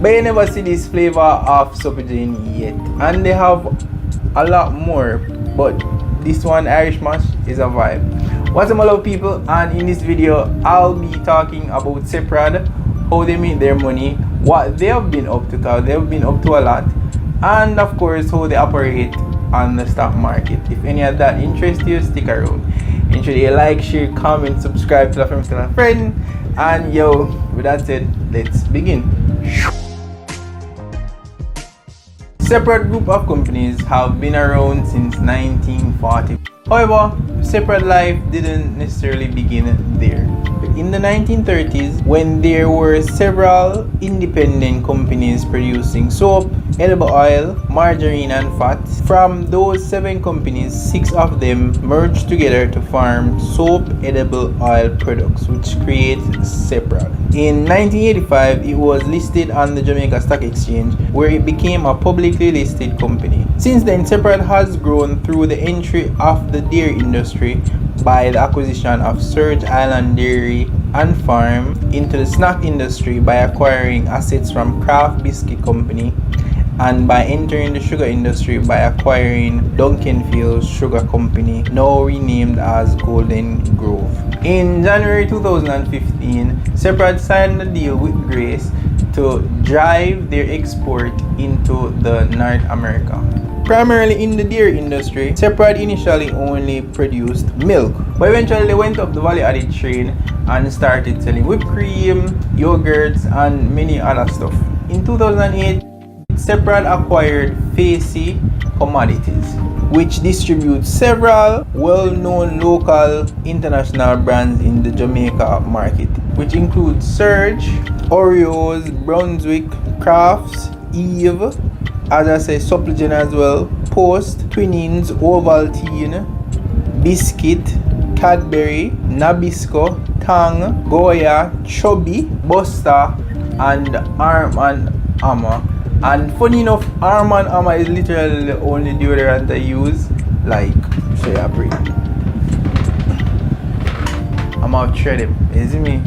but you never see this flavor of SEPROD yet, and they have a lot more, but this one, Irish Mash, is a vibe. What's up, my love people, and in this video I'll be talking about SEPROD, how they make their money, what they have been up to, cause they've been up to a lot, and of course how they operate on the stock market. If any of that interests you, stick around. Ensure you like, share, comment, subscribe, tell a friend, tell a friend, and yo, with that said, let's begin. SEPROD group of companies have been around since 1940. However, SEPROD life didn't necessarily begin there. In the 1930s, when there were several independent companies producing soap, edible oil, margarine, and fat, from those 7 companies, 6 of them merged together to form soap edible oil products, which creates SEPROD. In 1985, it was listed on the Jamaica Stock Exchange, where it became a publicly listed company. Since then, SEPROD has grown through the entry of the dairy industry by the acquisition of Surge Island Dairy and Farm, into the snack industry by acquiring assets from Kraft Biscuit Company, and by entering the sugar industry by acquiring Duncanfield Sugar Company, now renamed as Golden Grove. In January 2015, SEPROD signed a deal with Grace to drive their export into the North America. Primarily in the dairy industry, SEPROD initially only produced milk, but eventually they went up the value-added train and started selling whipped cream, yogurts, and many other stuff. In 2008, SEPROD acquired Facey Commodities, which distributes several well-known local international brands in the Jamaica market, which includes Surge, Oreos, Brunswick, Crafts, Eve, as I say, Supplegen as well, Post, Twinings, Ovaltine, Biscuit, Cadbury, Nabisco, Tang, Goya, Chubby, Buster, and Arm & Hammer. And funny enough, Arm & Hammer is literally the only deodorant I use. Like, show you a break. I'm out shred him, you see me?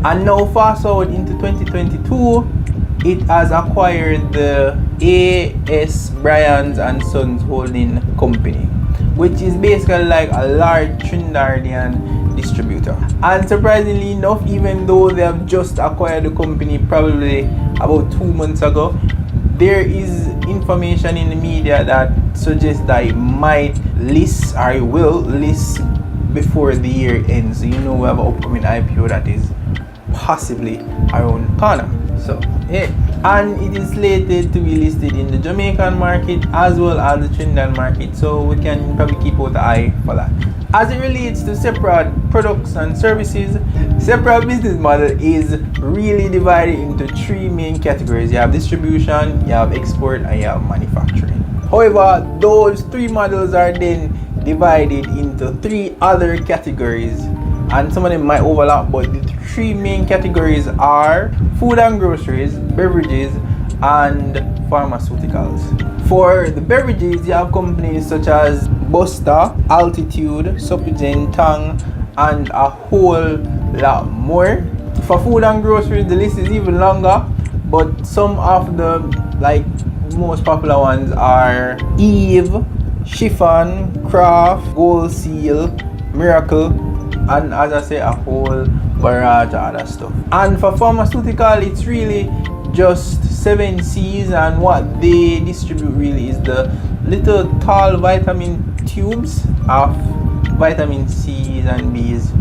And now fast forward into 2022, it has acquired the A.S. Bryans and Sons Holding Company, which is basically like a large Trinidadian distributor. And surprisingly enough, even though they have just acquired the company probably about 2 months ago, there is information in the media that suggests that it might list, or it will list, before the year ends. So you know we have an upcoming IPO that is possibly around corner. So yeah, and it is slated to be listed in the Jamaican market as well as the Trinidad market, so we can probably keep out the eye for that. As it relates to SEPROD products and services, SEPROD business model is really divided into 3 main categories. You have distribution, you have export, and you have manufacturing. However, those 3 models are then divided into 3 other categories, and some of them might overlap, but the 3 main categories are food and groceries, beverages, and pharmaceuticals. For the beverages, you have companies such as Buster, Altitude, Supplegen, Tang, and a whole lot more. For food and groceries, the list is even longer, but some of the most popular ones are Eve, Chiffon, Kraft, Gold Seal, Miracle, and as I say, a whole barrage of other stuff. And for pharmaceutical, it's really just 7 C's, and what they distribute really is the little tall vitamin tubes of vitamin C's and B's.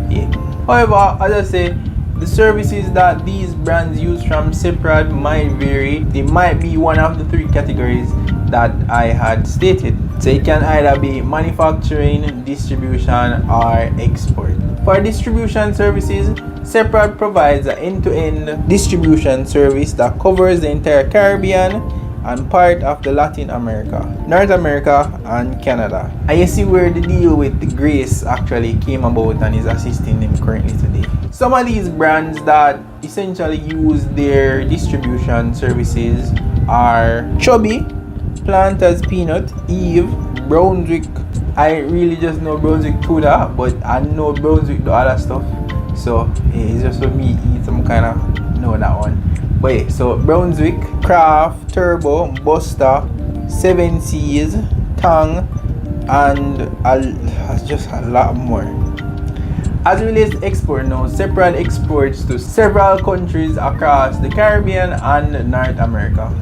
Yeah. However, as I say, the services that these brands use from SEPROD might vary. They might be one of the 3 categories that I had stated. So it can either be manufacturing, distribution, or export. For distribution services, SEPROD provides an end-to-end distribution service that covers the entire Caribbean and part of the Latin America, North America, and Canada. And you see where the deal with the Grace actually came about and is assisting them currently today. Some of these brands that essentially use their distribution services are Chubby, Planters Peanut, Eve, Brunswick. I really just know Brunswick to that, but I know Brunswick do other stuff. So it's just for me eat some kind of know that one. Wait, so Brunswick, Craft, Turbo, Buster, Seven Seas, Tang, and just a lot more. As it relates to export now, SEPROD exports to several countries across the Caribbean and North America.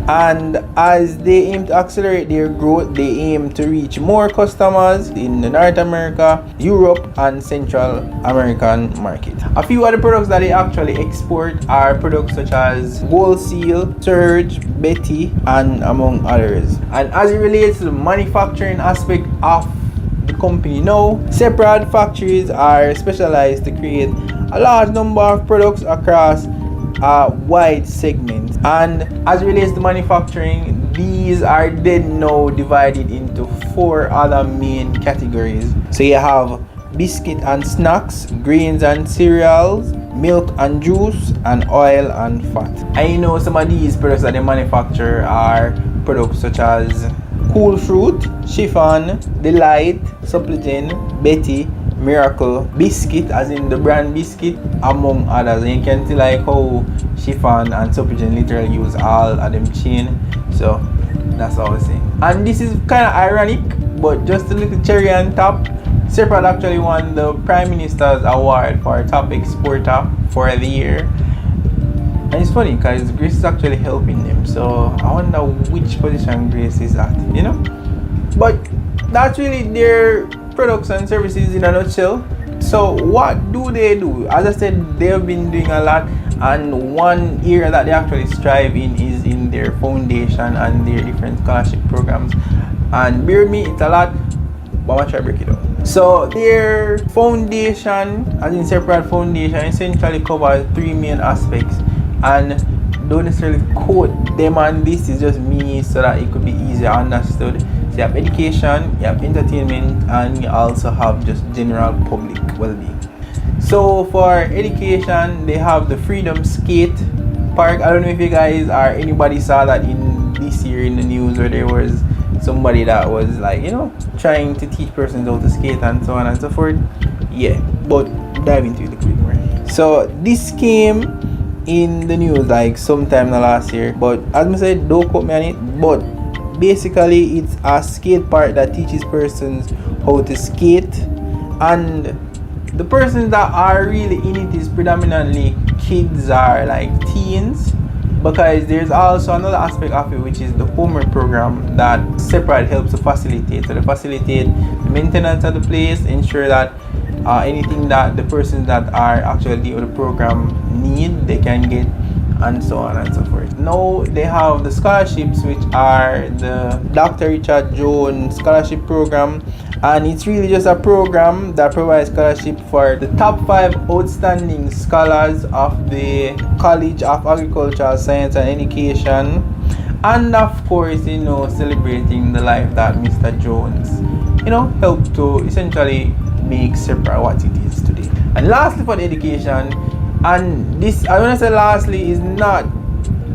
And as they aim to accelerate their growth, they aim to reach more customers in the North America, Europe, and Central American market. A few other products that they actually export are products such as Gold Seal, Surge, Betty, and among others. And as it relates to the manufacturing aspect of the company now, SEPROD factories are specialized to create a large number of products across a wide segment. And as it relates to manufacturing, these are then now divided into 4 other main categories. So you have biscuit and snacks, grains and cereals, milk and juice, and oil and fat. I know some of these products that they manufacture are products such as Cool Fruit, Chiffon, Delight, Supplegen, Betty, Miracle, Biscuit, as in the brand Biscuit, among others. And you can see like how Chiffon and Supplegen literally use all of them chain. So that's all I'm saying. And this is kind of ironic, but just a little cherry on top. SEPROD actually won the Prime Minister's Award for Top Exporter for the year. And it's funny because Grace is actually helping them. So I wonder which position Grace is at, you know? But that's really their products and services in a nutshell. So what do they do? As I said, they've been doing a lot, and one area that they actually strive in is in their foundation and their different scholarship programs. And bear with me, it's a lot, but I'm gonna try to break it down. So their foundation, as in SEPROD Foundation, essentially covers 3 main aspects. And don't necessarily quote them on this, is just me so that it could be easier understood. So you have education, you have entertainment, and you also have just general public well-being. So for education, they have the Freedom Skate Park. I don't know if you guys or anybody saw that in this year in the news, where there was somebody that was like, you know, trying to teach persons how to skate and so on and so forth. Yeah, but dive into it a bit more. So this came in the news like sometime last year, but as I said, don't quote me on it. But basically it's a skate park that teaches persons how to skate, and the persons that are really in it is predominantly kids or like teens, because there's also another aspect of it, which is the homework program that SEPROD helps to facilitate. So they facilitate the maintenance of the place, ensure that anything that the persons that are actually doing the program need, they can get, and so on and so forth. Now they have the scholarships, which are the Dr. Richard Jones Scholarship Program, and it's really just a program that provides scholarship for the top 5 outstanding scholars of the College of Agricultural Science and Education, and of course, you know, celebrating the life that Mr. Jones, you know, helped to essentially make SEPROD what it is today. And lastly, for the education, and this, I want to say lastly, is not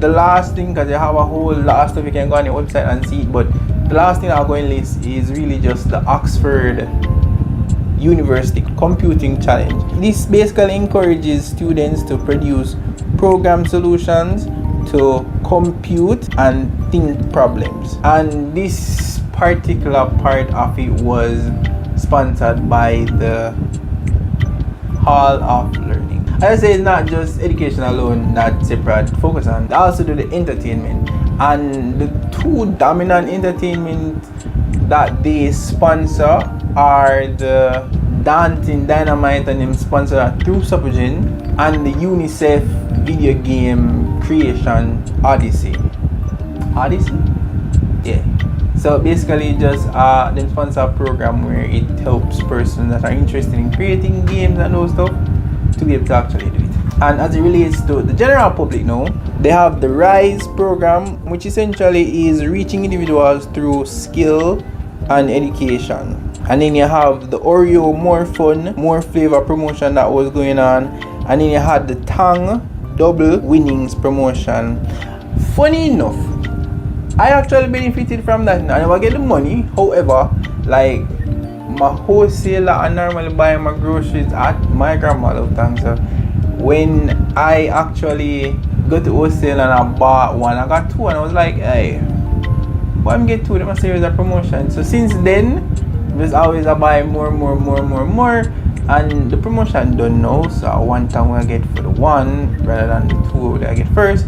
the last thing, because you have a whole lot of stuff you can go on your website and see it, but the last thing I'll go and list is really just the Oxford University Computing Challenge. This basically encourages students to produce program solutions to compute and think problems, and this particular part of it was sponsored by the Hall of Learning. As I say, it's not just education alone that SEPROD focus on. They also do the entertainment, and the 2 dominant entertainment that they sponsor are the Dancing Dynamite, and them sponsor through Supplegen, and the UNICEF video game creation Odyssey. Yeah. So basically just them sponsor a program where it helps persons that are interested in creating games and those stuff to be able to actually do it. And as it relates to the general public now, they have the RISE program, which essentially is reaching individuals through skill and education. And then you have the Oreo More Fun, More Flavor promotion that was going on. And then you had the Tang Double Winnings promotion. Funny enough, I actually benefited from that. I never get the money. However, like my wholesaler, I normally buy my groceries at my grandmother's house. So when I actually go to wholesale and I bought one. I got two and I was like, hey, why I'm get two? They must say it was a promotion. So since then, it was always I buy more. And the promotion done now. So one time I get for the one rather than the two that I get first.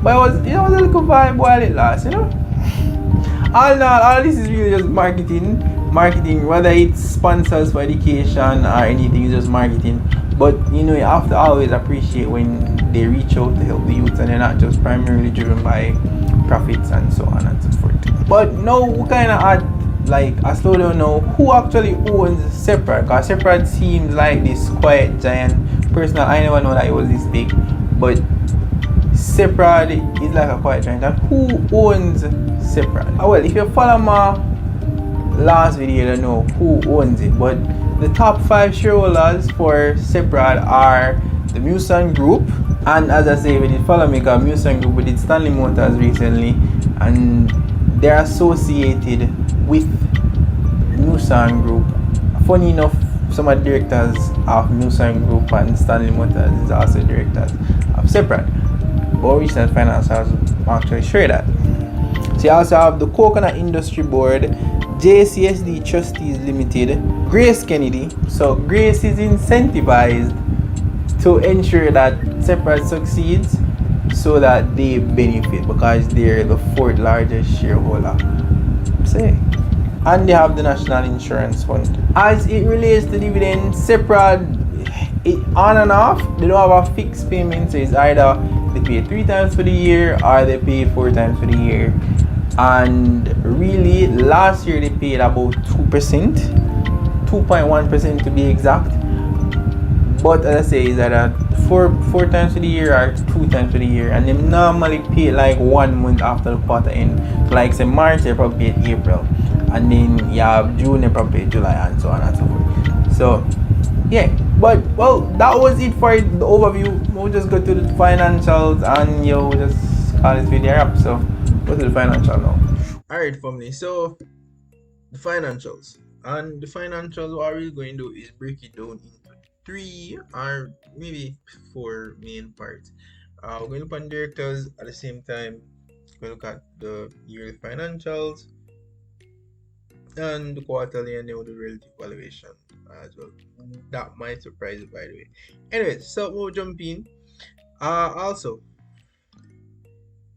But it was a little vibe while it lasts, All in all this is really just marketing. Marketing, whether it's sponsors for education or anything, it's just marketing. But you have to always appreciate when they reach out to help the youth and they're not just primarily driven by profits and so on and so forth. But now we kind of add like a slowdown now. Who actually owns SEPROD? Because SEPROD seems like this quiet giant. Personal, I never know that it was this big, but SEPROD is like a quiet giant. And who owns SEPROD? Well, if you follow my last video, you know who owns it. But the top 5 shareholders for SEPROD are the Musan Group. And as I say, we did follow me because Musan Group, we did Stanley Motors recently. And they're associated with Musan Group. Funny enough, some of the directors of Musan Group and Stanley Motors is also directors of SEPROD. But recent finance has actually share that. So you also have the Coconut Industry Board, JCSD Trustees Limited, Grace Kennedy. So Grace is incentivized to ensure that SEPROD succeeds so that they benefit because they're the 4th largest shareholder. Say. And they have the National Insurance Fund. As it relates to dividends, SEPROD, it on and off, they don't have a fixed payment, so it's either they pay 3 times for the year or they pay 4 times for the year. And really, last year they paid about 2%, 2.1% to be exact. But as I say, is that 4 times for the year or 2 times for the year, and they normally pay like 1 month after the quarter end. So like say March, they probably pay April, and then you have June, they probably pay July, and so on and so forth. So yeah, but well, that was it for the overview. We'll just go to the financials and just call this video up. So go to the financial now. Alright family, so the financials. And the financials, what we're going to do is break it down into 3 or maybe 4 main parts. We're going to look at directors at the same time. We're going to look at the yearly financials and the quarterly, and then the relative valuation as well. That might surprise you, by the way. Anyways, so we'll jump in. Also,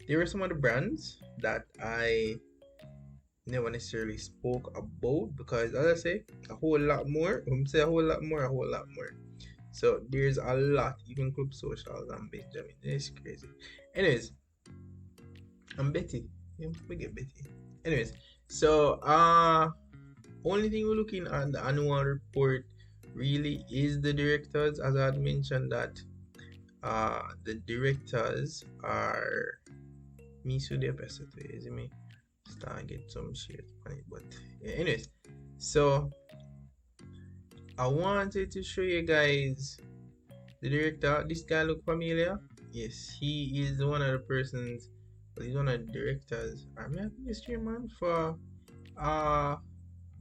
there are some of the brands that I never necessarily spoke about because, as I say, a whole lot more. When I say a whole lot more. So there's a lot, even Club Socials and Benjamin. It's crazy. Anyways, I'm Betty. We get Betty. Anyways, so only thing we're looking at the annual report really is the directors. As I had mentioned that the directors are me, so the best is me start get some shares on it. But yeah, anyways, so I wanted to show you guys the director. This guy look familiar? Yes, he is one of the persons, but he's one of the directors. I'm a mystery man for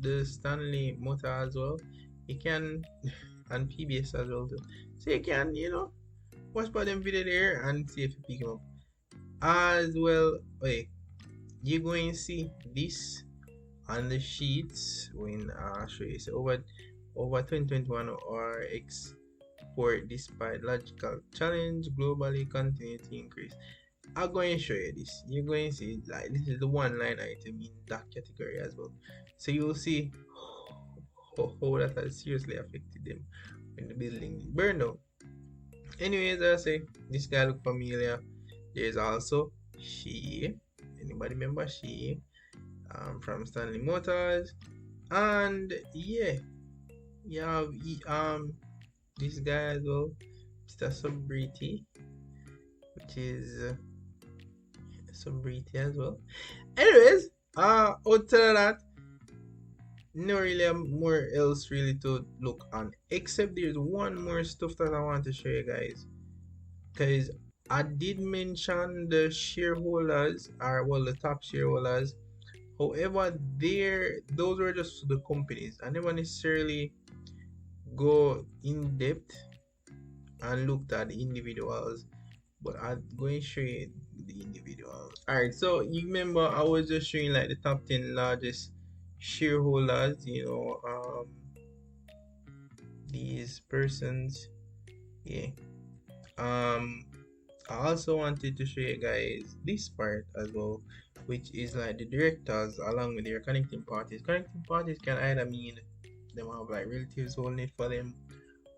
the Stanley Motor as well. He can and PBS as well too. So you can, watch about them video there and see if you pick him up. As well, wait, you're going to see this on the sheets when I show you. So over 2021 or export despite logical challenge globally continue to increase. I'm going to show you this. You're going to see like this is the one line item in that category as well. So you'll see how that has seriously affected them when the building burned down. Anyways, as I say, this guy look familiar. There's also she. Anybody remember she? From Stanley Motors. And yeah, you have this guy as well, Mr. Subriti, which is Subriti as well. Anyways, outside of that, no really more else really to look on, except there's one more stuff that I want to show you guys, because I did mention the shareholders are the top shareholders. However, those were just the companies. I never necessarily go in depth and looked at the individuals, but I'm going to show you the individuals. Alright, so you remember I was just showing like the top 10 largest shareholders, these persons. Yeah. um I also wanted to show you guys this part as well, which is like the directors along with their connecting parties. Connecting parties can either mean them have like relatives holding it for them,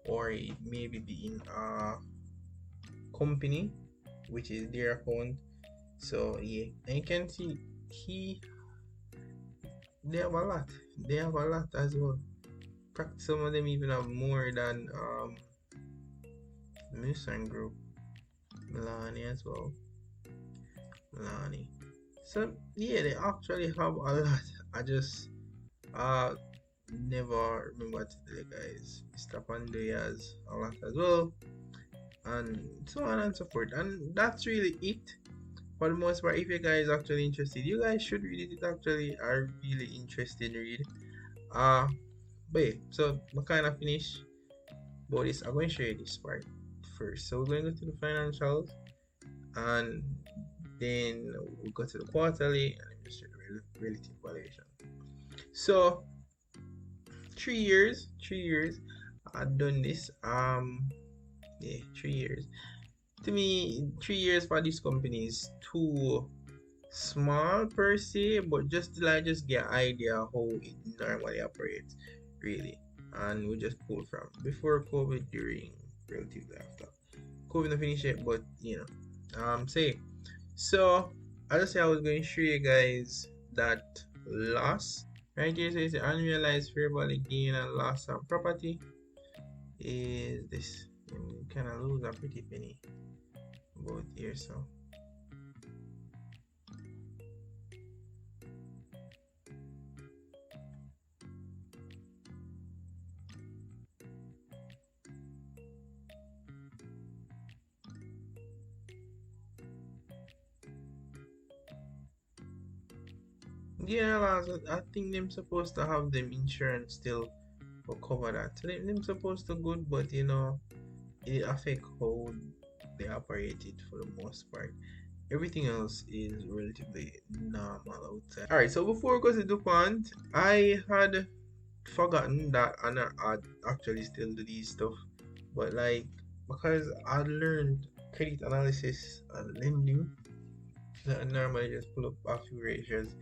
or it maybe be in a company, which is their account. So yeah, and you can see he they have a lot. They have a lot as well. Some of them even have more than Musan Group, Milani as well. Milani. So yeah, they actually have a lot. I just uh never remember to tell you guys. Mr. Pandoy has a lot as well, and so on and so forth. And that's really it for the most part. If you guys actually interested, you guys should read it. It actually are really interesting read. Uh but yeah, so we kind of finish about this. I'm going to show you this part first. So we're going to go to the financials, and then we go to the quarterly, and then just show the relative valuation. So 3 years I've done this. Yeah, 3 years. To me, 3 years for this company is too small per se, but just to like just get an idea how it normally operates, really. And we just pull from before COVID, during, relatively after. COVID not finish yet, but say. So I just say I was going to show you guys that loss. Right here, so it's the unrealized fair value gain and loss on property is this. And you kind of lose a pretty penny both here, so. Yeah, lads, I think them supposed to have them insurance still for cover that. So them supposed to good, but it affect how they operate it for the most part. Everything else is relatively normal outside. Alright, so before we go to DuPont, I had forgotten that Anna had actually still do these stuff. But like, because I learned credit analysis and lending, so I normally just pull up a few ratios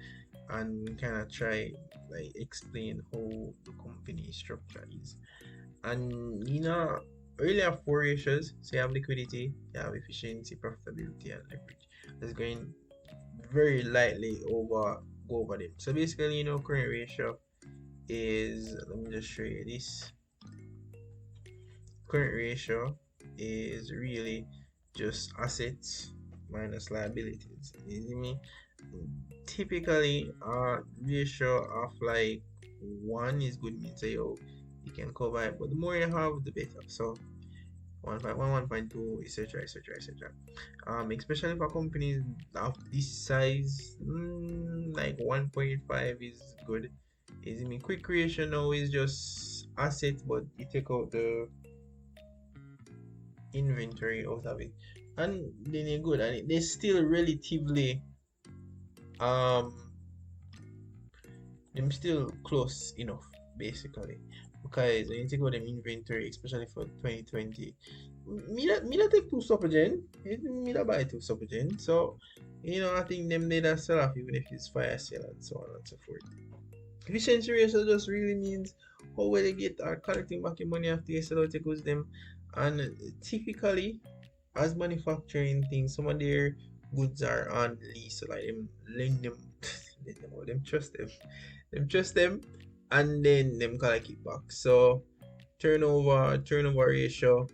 and kind of try like explain how the company structure is. And really have four ratios. So you have liquidity, you have efficiency, profitability, and leverage. Let's going very lightly go over them. So basically, current ratio is, let me just show you this. Current ratio is really just assets minus liabilities. You see me? Typically, ratio of like 1 is good, means say you can cover it, but the more you have, the better. So 1.1, 1.2, etc., etc., etc. Especially for companies of this size, like 1.5 is good. Is, I mean, quick creation now is just asset, but you take out the inventory out of it, and then you're good, and they're still relatively um them still close enough, basically, because when you take out them inventory, especially for 2020, me not take two Supergen, me not buy two Supergen, so I think them they that sell off even if it's fire sale and so on and so forth. Efficiency ratio just really means how well they get are collecting back your money after you sell out your goods them. And typically, as manufacturing things, some of their goods are on lease, so like them lend them, lend them or them trust them, and then them collect it back. So turnover ratio,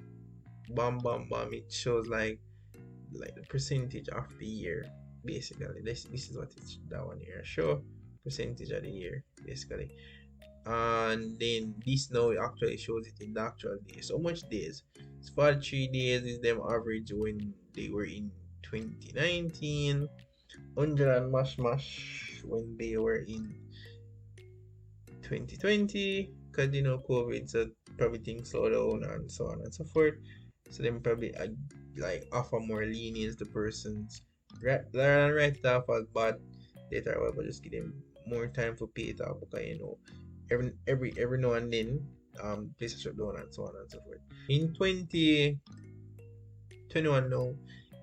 bam bam bam, it shows like the percentage of the year, basically. This is what it's that one here show, percentage of the year, basically. And then this now actually shows it in the actual days. So much days? It's 43 days is them average when they were in 2019, 100 and mash when they were in 2020, because COVID, so probably things slow down and so on and so forth. So them probably like offer more lenience to persons rather than write it off as bad later, but just give them more time to pay it off, because every now and then places shut down and so on and so forth. In 2021 now,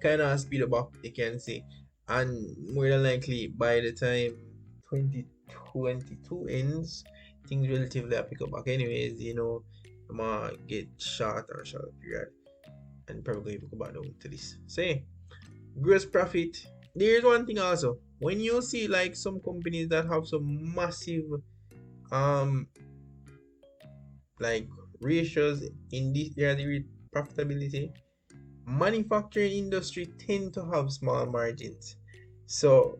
kind of speed up, you can say, and more than likely by the time 2022 ends, things relatively pick up back anyways. I'm gonna get short period and probably go back down to this. Say gross profit. There's one thing also, when you see like some companies that have some massive like ratios in this area profitability, manufacturing industry tend to have small margins. So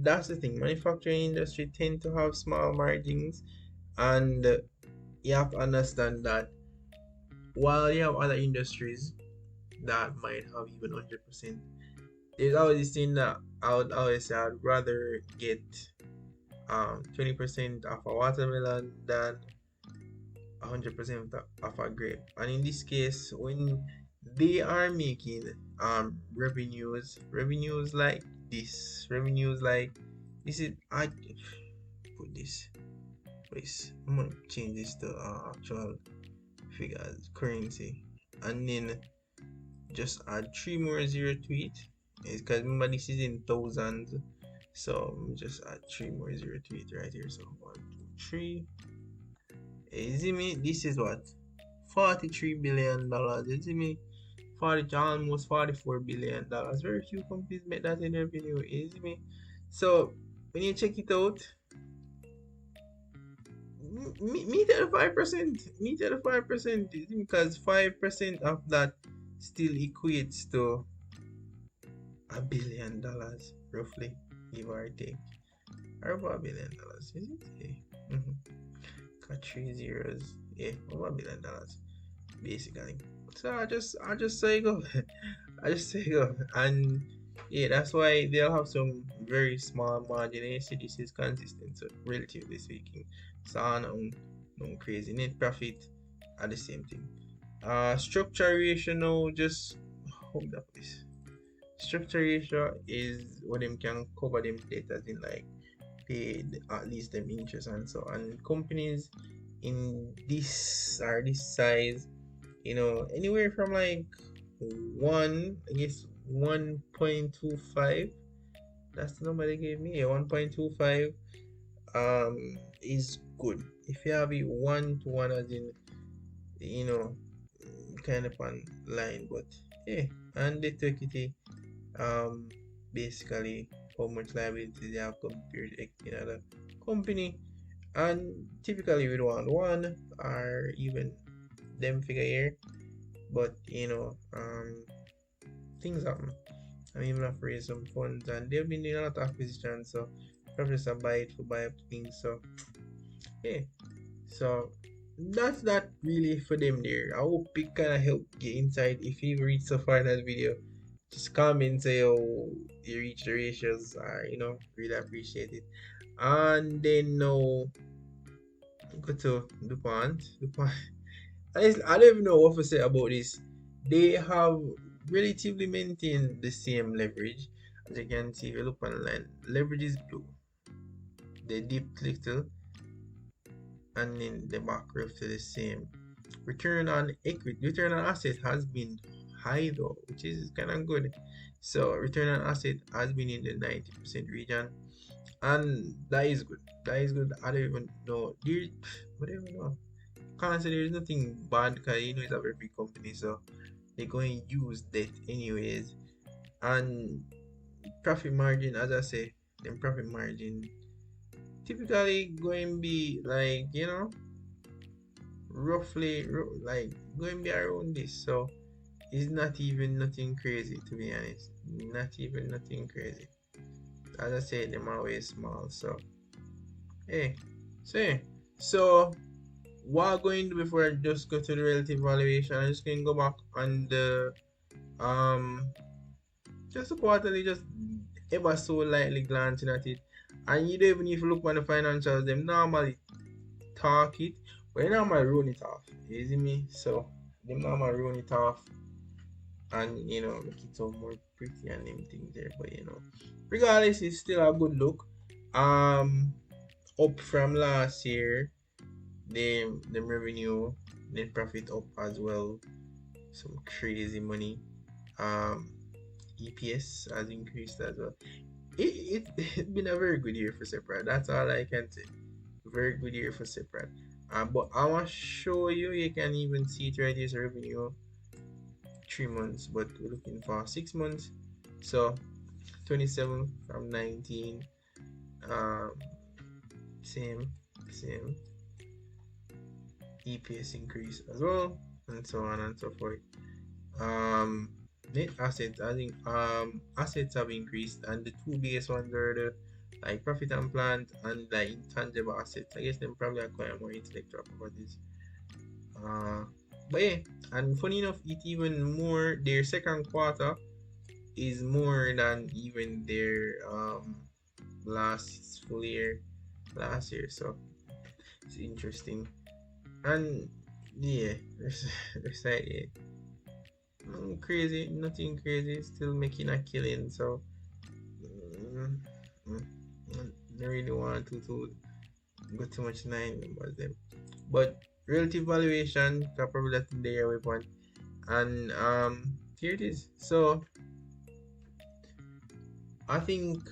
that's the thing, manufacturing industry tend to have small margins, and you have to understand that while you have other industries that might have even 100%, there's always this thing that I would always say I'd rather get 20% of a watermelon than 100% of a grape. And in this case, when they are making revenues like this is, I put this place, I'm gonna change this to actual figures, currency, and then just add 3 more zero to it. It's because remember this is in thousands, so just add 3 more zero to it right here. So 1, 2, 3. You see me? This is what, $43 billion. You see me? Almost $44 billion. Very few companies make that in revenue. You see me? So when you check it out, meet at 5%. Meet at 5%, because 5% of that still equates to $1 billion, roughly, give or take. Over $1 billion, is it? Yeah. Got 3 zeros. Yeah, over $1 billion, basically. So I just say go. I just say go. And yeah, that's why they'll have some very small margin. And you see, this is consistent, so relatively speaking. So no crazy. Net profit are the same thing. Structure ratio now, just hold up this. Structure ratio is what them can cover them data in, like pay at least them interest and so on. Companies in this size, anywhere from like 1.25. That's the number they gave me. 1.25 is good. If you have it 1 to 1, as in, kind of on line, but yeah, and the equity, basically how much liability they have compared to another company, and typically we want 1 or even them figure here, but things happen. I mean, have raised some funds, and they've been doing a lot of acquisitions, so probably just buy up things. So yeah, so that's that really for them there. I hope it kind of help get inside. If you reached so far in that video, just comment, say, oh, you reach the ratios, really appreciate it. And then now go to DuPont. I don't even know what to say about this. They have relatively maintained the same leverage. As you can see, if you look on the line, leverage is blue. They dipped little, and then the back roughly the same. Return on asset has been high though, which is kind of good. So return on asset has been in the 90% region, and that is good. I don't even know. Can't say there's nothing bad, because it's a very big company, so they're going to use debt anyways. And profit margin, as I say, then profit margin typically going to be like, roughly like going to be around this. So it's not even nothing crazy, to be honest. Not even nothing crazy. As I said, them are way small. So hey, so what I'm going to do before I just go to the relative valuation, I'm just going to go back on the just a quarterly, just ever so lightly glancing at it. And you don't even, if you look on the financials, them normally talk it, but they normally run it off. You see me? So them normally run it off and make it so more pretty and everything there. But regardless, it's still a good look. Up from last year, the revenue, net profit up as well. Some crazy money. Um, EPS has increased as well. It's been a very good year for SEPROD. That's all I can say. Very good year for SEPROD. But I want to show you. You can even see it right here. Revenue 3 months, but we're looking for 6 months. So 27 from 19. Um, same EPS increase as well, and so on and so forth. Um, Net assets, I think assets have increased, and the two biggest ones are the like profit and plant and the intangible assets. I guess them probably acquire more intellectual properties. Uh, but yeah, and funny enough, it even more their second quarter is more than even their last full year last year. So it's interesting. And yeah, there's like crazy, nothing crazy, still making a killing. So mm, mm, I really want to go too much nine numbers them. But relative valuation, probably that in the year we want. And here it is. So I think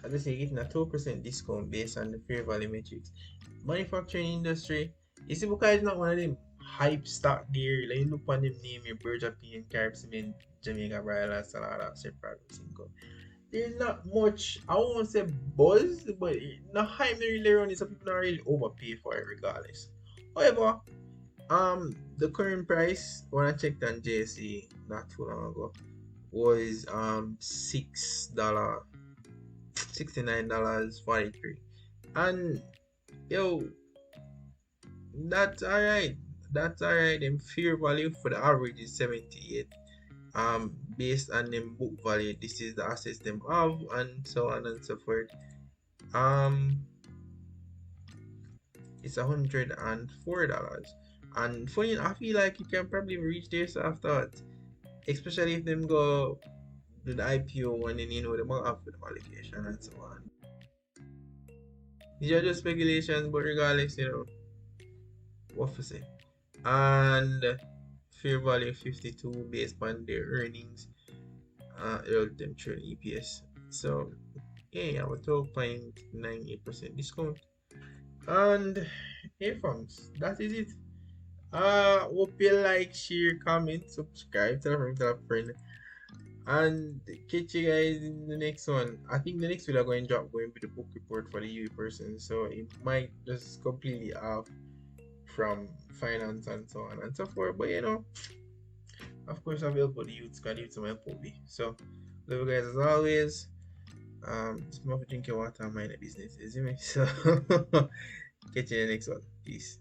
as I say, getting a 2% discount based on the fair value metrics. Manufacturing industry, you see, because it's not one of them hype stock there. Like, you look on them name, your Berger P Carib Cement, Jamaica Bridal, Salada, SEPROD, Cinco. There's not much, I won't say buzz, but not hype really around it, so people don't really overpay for it regardless. However, the current price when I checked on JSE not too long ago was $6 $69.43, and yo, that's alright. That's alright. Them fair value for the average is 78. Based on them book value, this is the assets them have, and so on and so forth. Um, it's $104. And funny, I feel like you can probably reach this after that, especially if them go to the IPO and then they might have the allocation and so on. These are just speculations, but regardless, what to say. And fair value 52 based on their earnings, them trailing EPS. So yeah, I have a 12.98% discount. And hey folks, that is it. Hope you like, share, comment, subscribe, tell a friend, and catch you guys in the next one. I think the next video I'm going to drop going to be the book report for the UE person, so it might just completely off from finance and so on and so forth. But of course, I'll help the youths because the youths are my me. So, love you guys as always. Just remember to drink your water and mind the business, you see me? So, catch you in the next one. Peace.